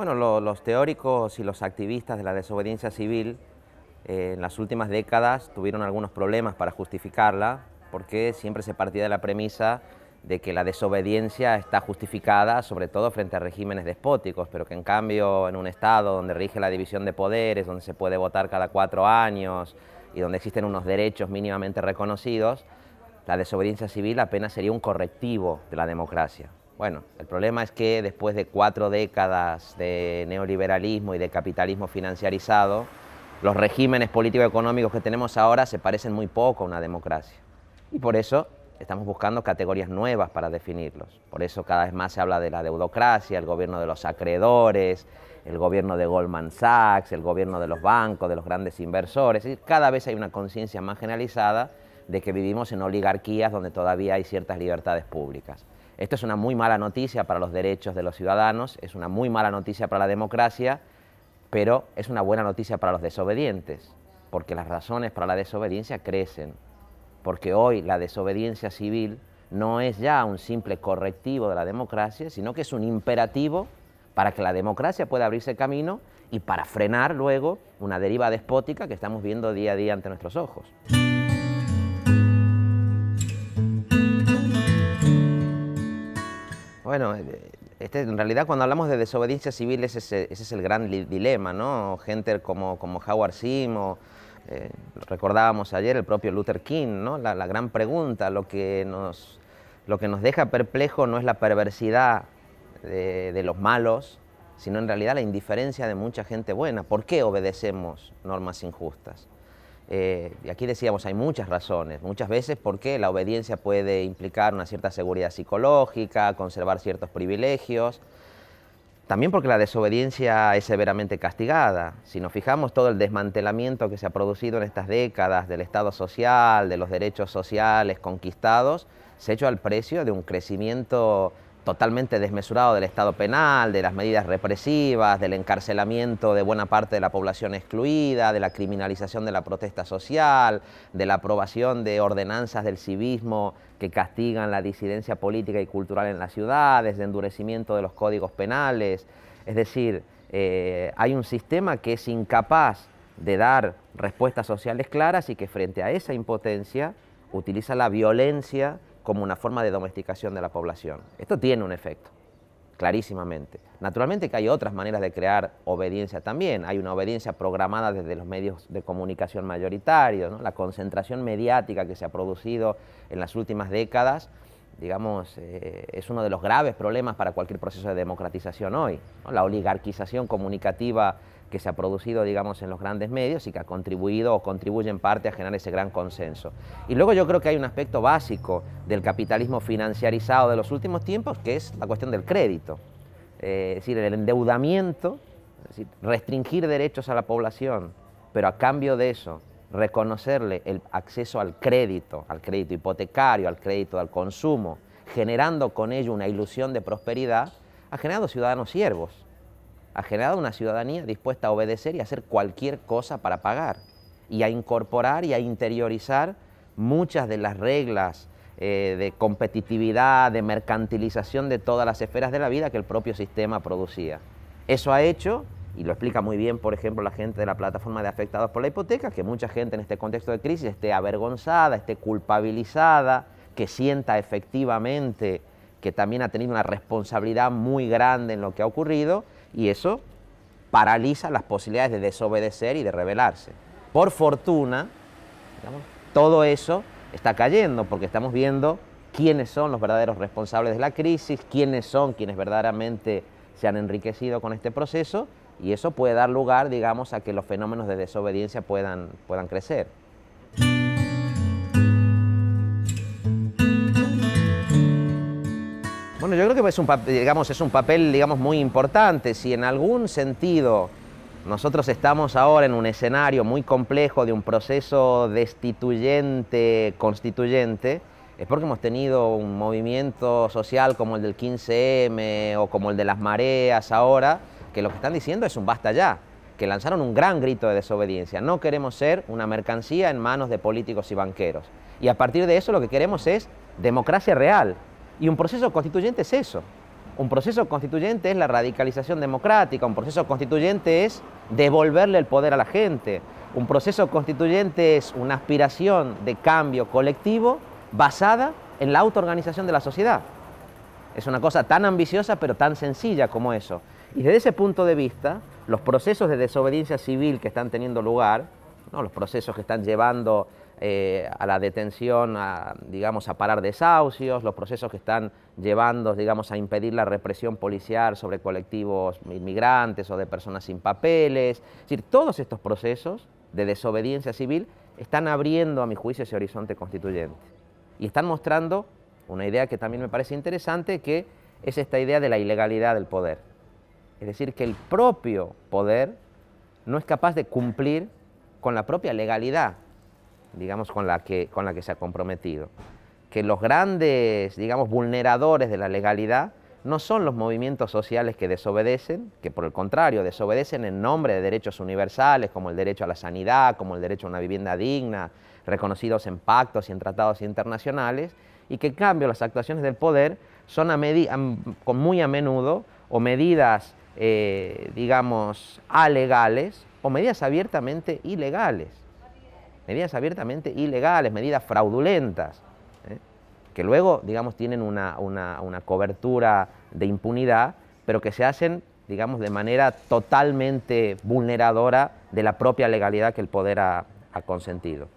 Bueno, los teóricos y los activistas de la desobediencia civil en las últimas décadas tuvieron algunos problemas para justificarla, porque siempre se partía de la premisa de que la desobediencia está justificada sobre todo frente a regímenes despóticos, pero que en cambio en un Estado donde rige la división de poderes, donde se puede votar cada 4 años y donde existen unos derechos mínimamente reconocidos, la desobediencia civil apenas sería un correctivo de la democracia. Bueno, el problema es que después de 4 décadas de neoliberalismo y de capitalismo financiarizado, los regímenes político-económicos que tenemos ahora se parecen muy poco a una democracia. Y por eso estamos buscando categorías nuevas para definirlos. Por eso cada vez más se habla de la deudocracia, el gobierno de los acreedores, el gobierno de Goldman Sachs, el gobierno de los bancos, de los grandes inversores. Es decir, cada vez hay una conciencia más generalizada de que vivimos en oligarquías donde todavía hay ciertas libertades públicas. Esto es una muy mala noticia para los derechos de los ciudadanos, es una muy mala noticia para la democracia, pero es una buena noticia para los desobedientes, porque las razones para la desobediencia crecen, porque hoy la desobediencia civil no es ya un simple correctivo de la democracia, sino que es un imperativo para que la democracia pueda abrirse camino y para frenar luego una deriva despótica que estamos viendo día a día ante nuestros ojos. Bueno, en realidad cuando hablamos de desobediencia civil ese es el gran dilema, ¿no? Gente como Howard Zinn o recordábamos ayer el propio Luther King, ¿no? La gran pregunta, lo que nos deja perplejo no es la perversidad de los malos, sino en realidad la indiferencia de mucha gente buena. ¿Por qué obedecemos normas injustas? Y aquí decíamos, hay muchas razones, muchas veces porque la obediencia puede implicar una cierta seguridad psicológica, conservar ciertos privilegios, también porque la desobediencia es severamente castigada. Si nos fijamos, todo el desmantelamiento que se ha producido en estas décadas del Estado social, de los derechos sociales conquistados, se ha hecho al precio de un crecimiento totalmente desmesurado del Estado penal, de las medidas represivas, del encarcelamiento de buena parte de la población excluida, de la criminalización de la protesta social, de la aprobación de ordenanzas del civismo que castigan la disidencia política y cultural en las ciudades, de endurecimiento de los códigos penales. Es decir, hay un sistema que es incapaz de dar respuestas sociales claras y que frente a esa impotencia utiliza la violencia como una forma de domesticación de la población. Esto tiene un efecto, clarísimamente. Naturalmente que hay otras maneras de crear obediencia también. Hay una obediencia programada desde los medios de comunicación mayoritarios, ¿no? La concentración mediática que se ha producido en las últimas décadas, digamos, es uno de los graves problemas para cualquier proceso de democratización hoy, ¿no? La oligarquización comunicativa que se ha producido, digamos, en los grandes medios y que ha contribuido o contribuye en parte a generar ese gran consenso. Y luego yo creo que hay un aspecto básico del capitalismo financiarizado de los últimos tiempos, que es la cuestión del crédito. Es decir, el endeudamiento, es decir, restringir derechos a la población, pero a cambio de eso, reconocerle el acceso al crédito hipotecario, al crédito al consumo, generando con ello una ilusión de prosperidad, ha generado ciudadanos siervos. Ha generado una ciudadanía dispuesta a obedecer y a hacer cualquier cosa para pagar y a incorporar y a interiorizar muchas de las reglas de competitividad, de mercantilización de todas las esferas de la vida que el propio sistema producía. Eso ha hecho, y lo explica muy bien, por ejemplo, la gente de la plataforma de afectados por la hipoteca, que mucha gente en este contexto de crisis esté avergonzada, esté culpabilizada, que sienta efectivamente que también ha tenido una responsabilidad muy grande en lo que ha ocurrido, y eso paraliza las posibilidades de desobedecer y de rebelarse. Por fortuna, digamos, todo eso está cayendo porque estamos viendo quiénes son los verdaderos responsables de la crisis, quiénes son quienes verdaderamente se han enriquecido con este proceso, y eso puede dar lugar, digamos, a que los fenómenos de desobediencia puedan crecer. Bueno, yo creo que es un papel, digamos, muy importante. Si en algún sentido nosotros estamos ahora en un escenario muy complejo de un proceso destituyente, constituyente, es porque hemos tenido un movimiento social como el del 15M o como el de las mareas ahora, que lo que están diciendo es un basta ya, que lanzaron un gran grito de desobediencia. No queremos ser una mercancía en manos de políticos y banqueros. Y a partir de eso lo que queremos es democracia real. Y un proceso constituyente es eso, Un proceso constituyente es la radicalización democrática, un proceso constituyente es devolverle el poder a la gente, un proceso constituyente es una aspiración de cambio colectivo basada en la autoorganización de la sociedad. Es una cosa tan ambiciosa pero tan sencilla como eso. Y desde ese punto de vista, los procesos de desobediencia civil que están teniendo lugar, ¿no?, los procesos que están llevando a la detención, digamos, a parar desahucios, los procesos que están llevando, digamos, a impedir la represión policial sobre colectivos inmigrantes o de personas sin papeles. Es decir, todos estos procesos de desobediencia civil están abriendo, a mi juicio, ese horizonte constituyente. Y están mostrando una idea que también me parece interesante, que es esta idea de la ilegalidad del poder. Es decir, que el propio poder no es capaz de cumplir con la propia legalidad, digamos, con la que se ha comprometido. Que los grandes, digamos, vulneradores de la legalidad no son los movimientos sociales que desobedecen, que por el contrario desobedecen en nombre de derechos universales como el derecho a la sanidad, como el derecho a una vivienda digna, reconocidos en pactos y en tratados internacionales, y que en cambio las actuaciones del poder son muy a menudo o medidas, digamos, alegales o medidas abiertamente ilegales. Medidas fraudulentas, que luego, digamos, tienen una cobertura de impunidad, pero que se hacen, digamos, de manera totalmente vulneradora de la propia legalidad que el poder ha consentido.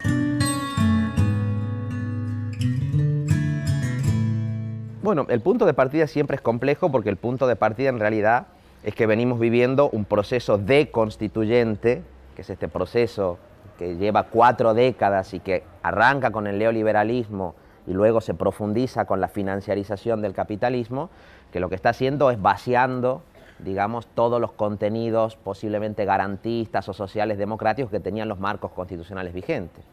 Bueno, el punto de partida siempre es complejo, porque el punto de partida en realidad es que venimos viviendo un proceso deconstituyente, que es este proceso que lleva 4 décadas y que arranca con el neoliberalismo y luego se profundiza con la financiarización del capitalismo, que lo que está haciendo es vaciando, digamos, todos los contenidos posiblemente garantistas o sociales democráticos que tenían los marcos constitucionales vigentes,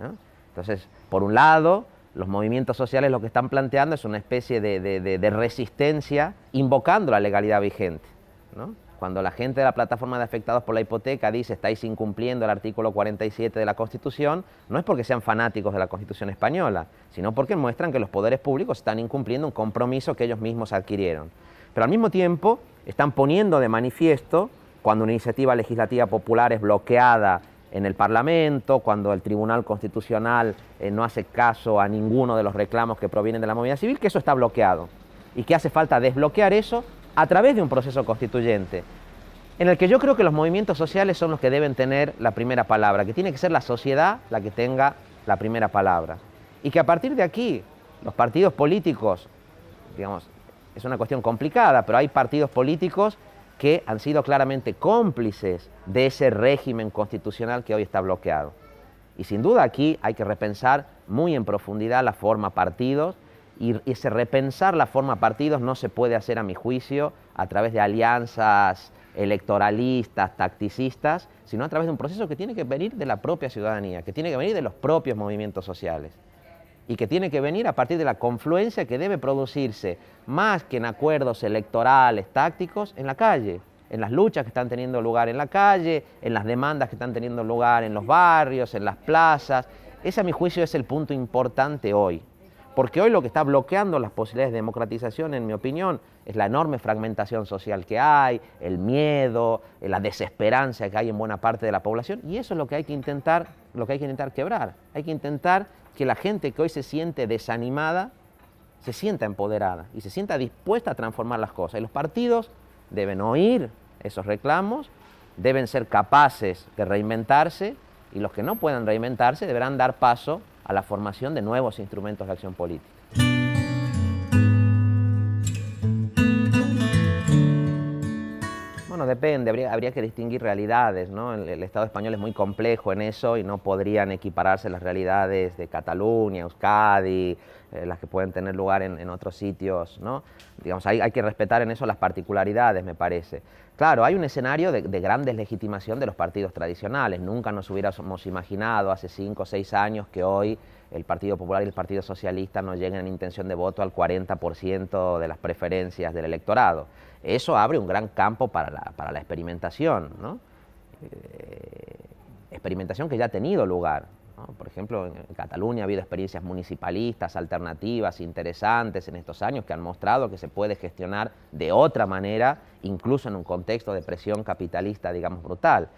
¿no? Entonces, por un lado, los movimientos sociales lo que están planteando es una especie de resistencia invocando la legalidad vigente, ¿no? Cuando la gente de la plataforma de afectados por la hipoteca dice estáis incumpliendo el artículo 47 de la Constitución, no es porque sean fanáticos de la Constitución española, sino porque muestran que los poderes públicos están incumpliendo un compromiso que ellos mismos adquirieron. Pero al mismo tiempo están poniendo de manifiesto, cuando una iniciativa legislativa popular es bloqueada en el Parlamento, cuando el Tribunal Constitucional no hace caso a ninguno de los reclamos que provienen de la movida civil, que eso está bloqueado y que hace falta desbloquear eso a través de un proceso constituyente, en el que yo creo que los movimientos sociales son los que deben tener la primera palabra, que tiene que ser la sociedad la que tenga la primera palabra, y que a partir de aquí los partidos políticos, digamos, es una cuestión complicada, pero hay partidos políticos que han sido claramente cómplices de ese régimen constitucional que hoy está bloqueado. Y sin duda aquí hay que repensar muy en profundidad la forma partidos, y ese repensar la forma partidos no se puede hacer, a mi juicio, a través de alianzas electoralistas, tacticistas, sino a través de un proceso que tiene que venir de la propia ciudadanía, que tiene que venir de los propios movimientos sociales, y que tiene que venir a partir de la confluencia que debe producirse, más que en acuerdos electorales, tácticos, en la calle, en las luchas que están teniendo lugar en la calle, en las demandas que están teniendo lugar en los barrios, en las plazas. Ese, a mi juicio, es el punto importante hoy. Porque hoy lo que está bloqueando las posibilidades de democratización, en mi opinión, es la enorme fragmentación social que hay, el miedo, la desesperanza que hay en buena parte de la población, y eso es lo que hay que intentar quebrar. Hay que intentar que la gente que hoy se siente desanimada se sienta empoderada y se sienta dispuesta a transformar las cosas. Y los partidos deben oír esos reclamos, deben ser capaces de reinventarse, y los que no puedan reinventarse deberán dar paso a la formación de nuevos instrumentos de acción política. Bueno, depende, habría que distinguir realidades, ¿no? El Estado español es muy complejo en eso y no podrían equipararse las realidades de Cataluña, Euskadi, las que pueden tener lugar en otros sitios, ¿no? Digamos, hay que respetar en eso las particularidades, me parece. Claro, hay un escenario de gran deslegitimación de los partidos tradicionales. Nunca nos hubiéramos imaginado hace 5 o 6 años que hoy el Partido Popular y el Partido Socialista no lleguen en intención de voto al 40% de las preferencias del electorado. Eso abre un gran campo para la experimentación, ¿no? Experimentación que ya ha tenido lugar, ¿no? Por ejemplo, en Cataluña ha habido experiencias municipalistas, alternativas, interesantes en estos años que han mostrado que se puede gestionar de otra manera, incluso en un contexto de presión capitalista, digamos, brutal.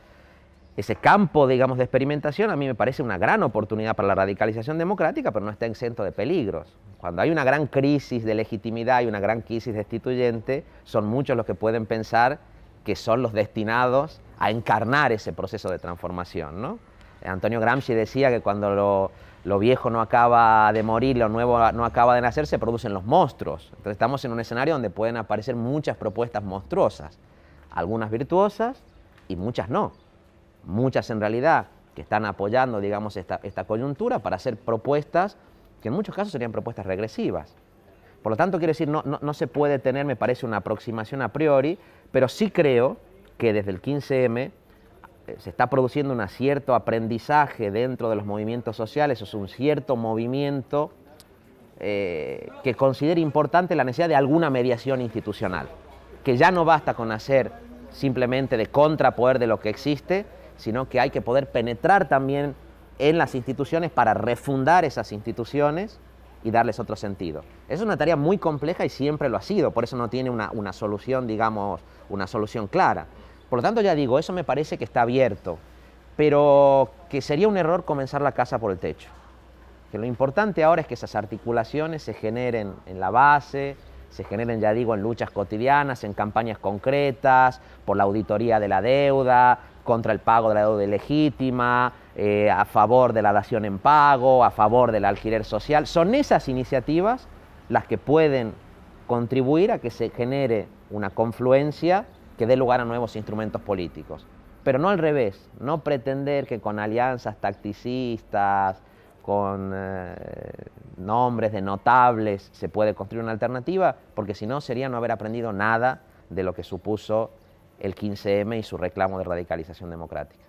Ese campo, digamos, de experimentación a mí me parece una gran oportunidad para la radicalización democrática, pero no está exento de peligros. Cuando hay una gran crisis de legitimidad y una gran crisis destituyente, son muchos los que pueden pensar que son los destinados a encarnar ese proceso de transformación, ¿no? Antonio Gramsci decía que cuando lo viejo no acaba de morir, lo nuevo no acaba de nacer, se producen los monstruos. Entonces estamos en un escenario donde pueden aparecer muchas propuestas monstruosas, algunas virtuosas y muchas no. Muchas en realidad que están apoyando, digamos, esta coyuntura para hacer propuestas que en muchos casos serían propuestas regresivas. Por lo tanto, quiero decir, no se puede tener, me parece, una aproximación a priori, pero sí creo que desde el 15M se está produciendo un cierto aprendizaje dentro de los movimientos sociales, o sea, un cierto movimiento que considere importante la necesidad de alguna mediación institucional, que ya no basta con hacer simplemente de contrapoder de lo que existe, sino que hay que poder penetrar también en las instituciones para refundar esas instituciones y darles otro sentido. Es una tarea muy compleja y siempre lo ha sido, por eso no tiene una solución, digamos, una solución clara. Por lo tanto, ya digo, eso me parece que está abierto, pero que sería un error comenzar la casa por el techo. Que lo importante ahora es que esas articulaciones se generen en la base, se generen, ya digo, en luchas cotidianas, en campañas concretas, por la auditoría de la deuda, contra el pago de la deuda ilegítima, a favor de la dación en pago, a favor del alquiler social. Son esas iniciativas las que pueden contribuir a que se genere una confluencia que dé lugar a nuevos instrumentos políticos. Pero no al revés, no pretender que con alianzas tacticistas, con nombres de notables se puede construir una alternativa, porque si no sería no haber aprendido nada de lo que supuso el 15M y su reclamo de radicalización democrática.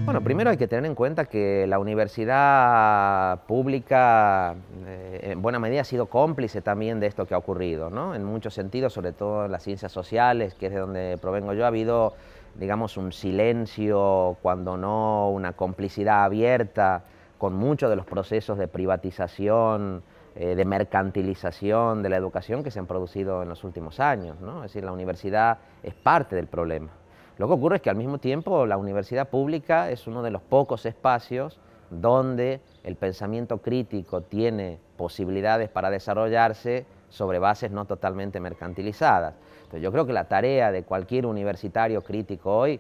Bueno, primero hay que tener en cuenta que la universidad pública en buena medida ha sido cómplice también de esto que ha ocurrido, ¿no? En muchos sentidos, sobre todo en las ciencias sociales, que es de donde provengo yo, ha habido, digamos, un silencio, cuando no una complicidad abierta con muchos de los procesos de privatización, de mercantilización de la educación que se han producido en los últimos años, ¿no? Es decir, la universidad es parte del problema. Lo que ocurre es que al mismo tiempo la universidad pública es uno de los pocos espacios donde el pensamiento crítico tiene posibilidades para desarrollarse sobre bases no totalmente mercantilizadas. Entonces, yo creo que la tarea de cualquier universitario crítico hoy,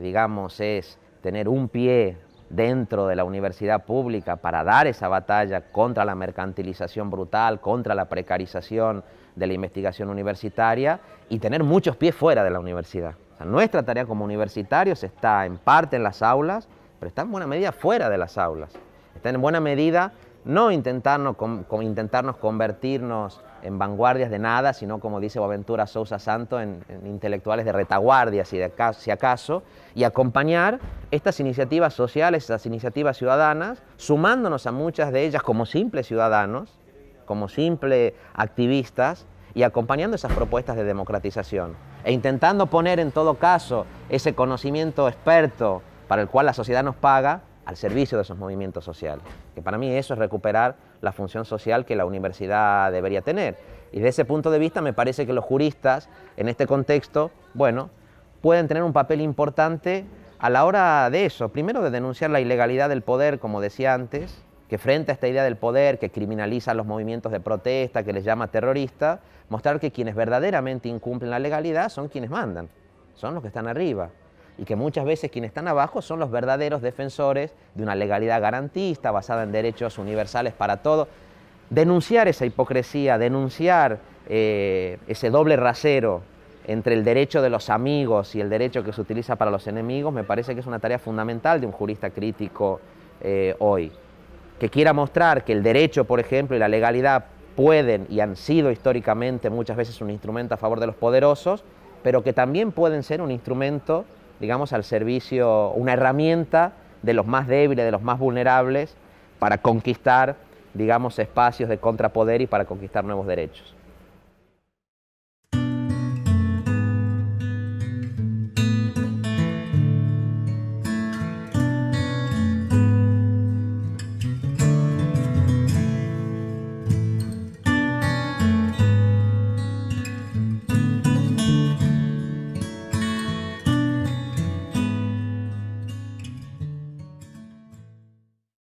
digamos, es tener un pie dentro de la universidad pública para dar esa batalla contra la mercantilización brutal, contra la precarización de la investigación universitaria, y tener muchos pies fuera de la universidad. O sea, nuestra tarea como universitarios está en parte en las aulas, pero está en buena medida fuera de las aulas. Está en buena medida no intentarnos convertirnos en vanguardias de nada, sino, como dice Boaventura Sousa Santo, en intelectuales de retaguardia, si acaso, y acompañar estas iniciativas sociales, estas iniciativas ciudadanas, sumándonos a muchas de ellas como simples ciudadanos, como simples activistas, y acompañando esas propuestas de democratización, e intentando poner en todo caso ese conocimiento experto para el cual la sociedad nos paga, al servicio de esos movimientos sociales. Que para mí eso es recuperar la función social que la universidad debería tener. Y desde ese punto de vista me parece que los juristas, en este contexto, bueno, pueden tener un papel importante a la hora de eso. Primero, de denunciar la ilegalidad del poder, como decía antes, que frente a esta idea del poder, que criminaliza los movimientos de protesta, que les llama terroristas, mostrar que quienes verdaderamente incumplen la legalidad son quienes mandan, son los que están arriba. Y que muchas veces quienes están abajo son los verdaderos defensores de una legalidad garantista, basada en derechos universales para todos. Denunciar esa hipocresía, denunciar ese doble rasero entre el derecho de los amigos y el derecho que se utiliza para los enemigos, me parece que es una tarea fundamental de un jurista crítico hoy. Que quiera mostrar que el derecho, por ejemplo, y la legalidad pueden y han sido históricamente muchas veces un instrumento a favor de los poderosos, pero que también pueden ser un instrumento, digamos, al servicio, una herramienta de los más débiles, de los más vulnerables, para conquistar, digamos, espacios de contrapoder y para conquistar nuevos derechos.